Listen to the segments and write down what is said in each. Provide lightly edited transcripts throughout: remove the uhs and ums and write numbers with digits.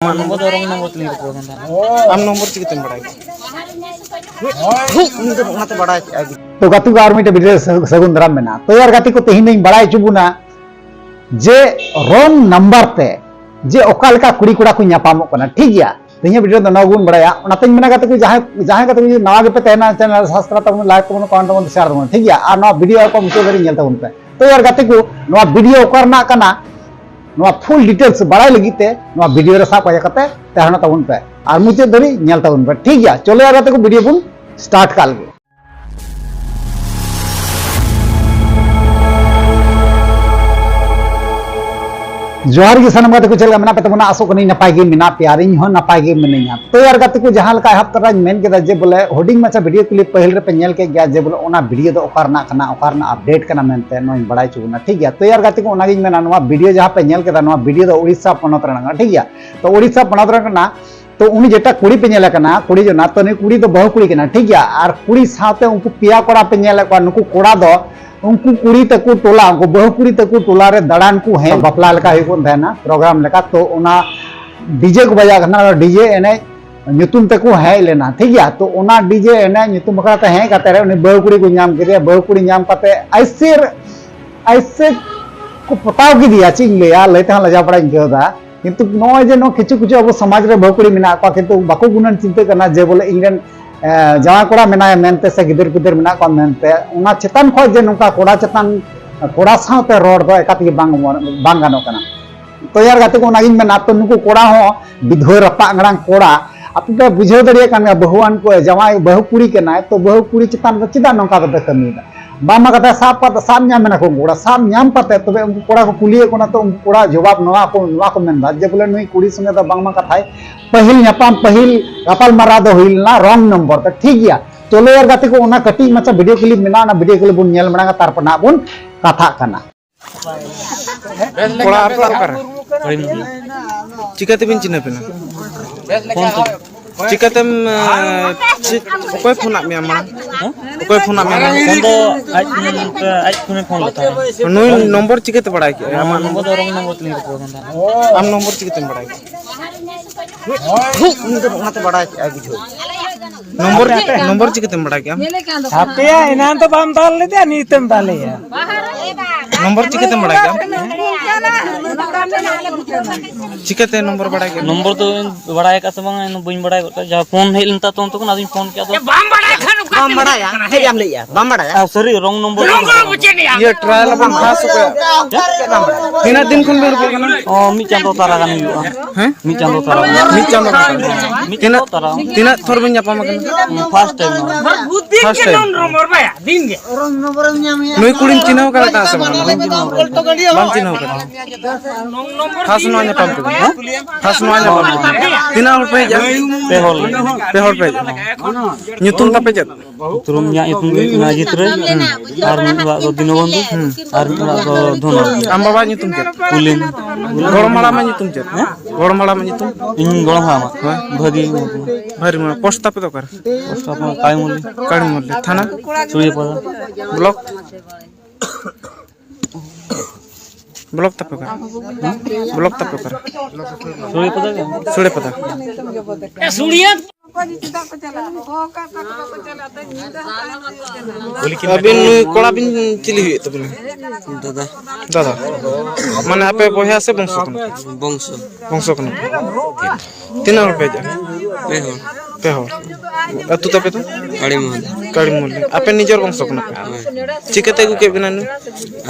Number orang nomor teling ko kan am nomor चिकते बड़ाई तो गाती को आर्मी वीडियो सगुन दाराम मेना तो यार गाती को तेहिन नहीं बड़ा चुबुना जे रॉन्ग नंबर ते जे ओका लेका कुड़ी कुड़ा को न्यापामो कना ठीक गया तेहिन वीडियो तो नगुन बड़ाया ओनातेन मेना गाती को जहां गाती को नवा के पे तेना चैनल सब्सक्राइब तब लाइक तब कमेंट तब शेयर तब ठीक गया आ नवा वीडियो को मुझे दरी नेल तबन पे तो यार गाती को नवा वीडियो करना कना नवा फुल डिटेल्स बड़ाई लगिते नवा वीडियो रे साब आया कते तेहना तबन पे और मुझे दरी नेल तबन पे ठीक गया चलो यार गाती को वीडियो बुन स्टार्ट कर ले जोहार की सनम गाते को चल मना पे तबना आसो कनी नपाय गे मिना प्यार इन हो नपाय गे मिनिया तो यार गाते को जहां लका हफ्ता मेन के जे बोले होडिंग माचा वीडियो क्लिप पहल रे पे नेल के गया जे बोले ओना वीडियो दो ओकारना कना ओकारना अपडेट कना मेनते नोई बड़ाई चुना ठीक गया तो यार गाते को ओना गिन मेना नवा वीडियो जहां पे नेल के नवा वीडियो दो उड़ीसा पनत रना ठीक गया तो उड़ीसा पनत रना तो उनी जेटा कुड़ी पे नेल कना कुड़ी जो ना तो ने कुड़ी तो बहु कुड़ी कना ठीक गया और कुड़ी साथे उनको पिया कोड़ा पे नेल को नुकु कोड़ा दो उनको कुड़ी तक टोला उनको बहु कुड़ी तक टोला रे दड़ान को है बपला लका हुई ना प्रोग्राम लका तो उना डीजे को बजा करना डीजे एने नुतुम तक है लेना ठीक है तो उना डीजे एने नुतुम बकरा ते है काते रे उनी बहु कुड़ी को नाम के बहु कुड़ी नाम काते ऐसे को पताव की दिया चिंग ले यार लेते लजा पड़ा इंकेदा किंतु नो जे नो किछु किछु अब समाज रे बहु कुड़ी मिना को किंतु बाको गुणन चिंता करना जे बोले इंगन जवा कोड़ा मेना मेनते से गिदर पिदर मेना को मेनते उना चेतन खो जे नुका कोड़ा चेतन कोड़ा साथे रोड दो एकाती बांग गानो कना तो यार गाते को नागिन मेना तो नुकु कोड़ा हो विधोय रपा अंगड़ांग कोड़ा आप पे बुझाव दरिया कान बहुआन को जवा बहु कुड़ी के ना तो बहु कुड़ी चेतन चिदा नोका कते कमी बामा कथा साब न्याम मेना को कोड़ा साब न्याम पते तबे उनको कोड़ा को कुलिए कोना तो उनको कोड़ा जवाब नवा को मेनदा जे बोले नुई कुड़ी संगे तो बांगमा कथाय पहिल न्यापाम पहिल गपाल मारा दो होइलना रॉन्ग नंबर तो ठीक गया चलो यार गाते को ओना कटी मचा वीडियो क्लिप मेना ना वीडियो क्लिप बुन नेल मणा तार पना बुन कथा कना कोड़ा आप चिकाते बिन चिना पेना चिकातेम ओकोय फोन आप मिया मा ओकोय फोन आप मिया फोन तो आज फोन लता नोई नंबर चिकाते बड़ा के am number orang nomor teling ko kan am number चिकाते बड़ा के ओनाते बड़ा आ बुझो नंबर चिकाते बड़ा के हाते या इना तो बाम ताल लेते नीतम ताले या नंबर चिकाते बड़ा के चिकाते नंबर बड़ा के नंबर तो बड़ा है का सबंग बइन बड़ा है जहां फोन हेल नता तो उनको नादिन फोन किया तो बाम बड़ा या हे जाम ले या बाम बड़ा या सॉरी रॉन्ग नंबर ये ट्रायल अपन खास को तीन दिन खुन बेर को ना ओ मी चांदो तारा गान हुआ हैं मी चांदो तारा मी चांदो तारा तीन थोर बन जापा मगन फर्स्ट टाइम नंबर बाया दिन गे नंबर न्याम या नोई कुड़िन चिनाव करता से बाम चिनाव करता खास नो आने पंप खास नो आने पंप तीन और पे जा पेहल पे nyutung tapi jat turunnya itu ngajit re ar do dinobondu ar do dono am baba nyutung jat ulin gorom mala ma nyutung jat gorom mala ma nyutung in gorom hama bhagi ma post tapi to kar post apa kai mulli thana suri pada block तप कर block तप कर सुड़े पता सुड़िया अबिन कोड़ा बिन chilli हुई तो बोले दादा माने आपे बोया से बंशो कन तीन रुपए जा पेहो तू तपे तो काड़ी मोल आपे निजर बंशो कन चिकते को के बिना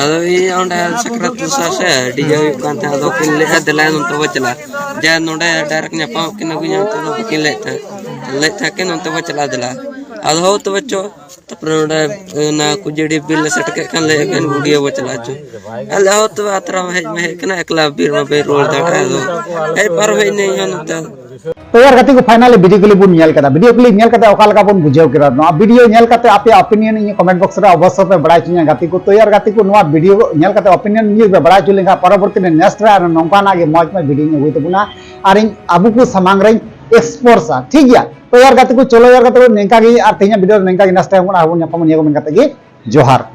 अदो ये ओंडे सकरा तु सासे डीजे कांते अदो किन ले दला नु तो बचला जे नोडे डायरेक्ट न्यापा किन गु या तो किन ले के नु तो बचला दला अदो हो तो बच्चो तपर नोडे ना कुजेडी बिल सटके कन ले कन वीडियो बचला जो अले हो तो अतरा में कना एकला बीर में बे रोल दा दो ए पर होई नहीं हन तो यार गाती को फाइनली वीडियो क्लिप बुन नेल कदा वीडियो क्लिप नेल कते ओकाल का बुन बुझाव केदा नो वीडियो नेल कते आपे ओपिनियन इन कमेंट बॉक्स रे अवश्य पे बड़ा चिया गाती को तो यार गाती को नो वीडियो नेल कते ओपिनियन न्यूज पे बड़ा चुलेगा परवर्ती ने नेक्स्ट रे नोंका ना गे मौज में वीडियो ने हुई तो बुना और इन अबु को समांग रे एक्सपोर्सा ठीक गया तो यार गाती को चलो यार गाती को नेका गी और तेया वीडियो नेका गी नेक्स्ट टाइम को आबु न्यापम निया को मन कते गी जोहार।